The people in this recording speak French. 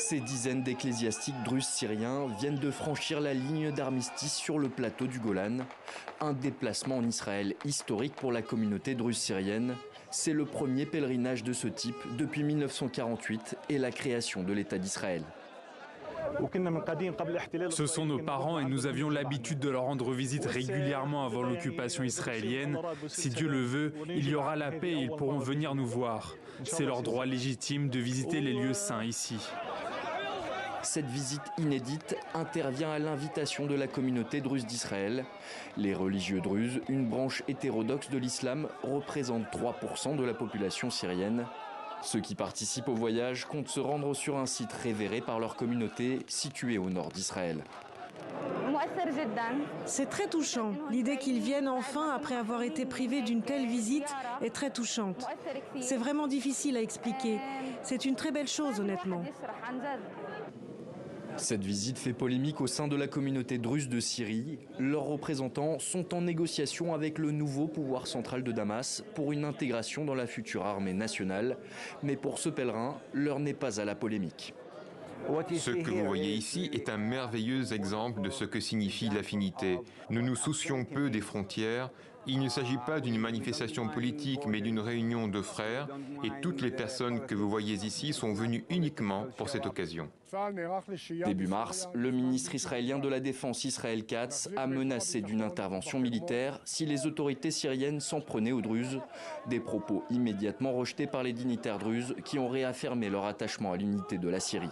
Ces dizaines d'ecclésiastiques druzes syriens viennent de franchir la ligne d'armistice sur le plateau du Golan. Un déplacement en Israël historique pour la communauté druze syrienne. C'est le premier pèlerinage de ce type depuis 1948 et la création de l'État d'Israël. Ce sont nos parents et nous avions l'habitude de leur rendre visite régulièrement avant l'occupation israélienne. Si Dieu le veut, il y aura la paix et ils pourront venir nous voir. C'est leur droit légitime de visiter les lieux saints ici. Cette visite inédite intervient à l'invitation de la communauté druze d'Israël. Les religieux druzes, une branche hétérodoxe de l'islam, représentent 3% de la population syrienne. Ceux qui participent au voyage comptent se rendre sur un site révéré par leur communauté, situé au nord d'Israël. C'est très touchant. L'idée qu'ils viennent enfin après avoir été privés d'une telle visite est très touchante. C'est vraiment difficile à expliquer. C'est une très belle chose, honnêtement. Cette visite fait polémique au sein de la communauté druze de Syrie. Leurs représentants sont en négociation avec le nouveau pouvoir central de Damas pour une intégration dans la future armée nationale. Mais pour ce pèlerin, l'heure n'est pas à la polémique. Ce que vous voyez ici est un merveilleux exemple de ce que signifie l'affinité. Nous nous soucions peu des frontières. Il ne s'agit pas d'une manifestation politique, mais d'une réunion de frères. Et toutes les personnes que vous voyez ici sont venues uniquement pour cette occasion. Début mars, le ministre israélien de la Défense Israël Katz a menacé d'une intervention militaire si les autorités syriennes s'en prenaient aux Druzes. Des propos immédiatement rejetés par les dignitaires druzes qui ont réaffirmé leur attachement à l'unité de la Syrie.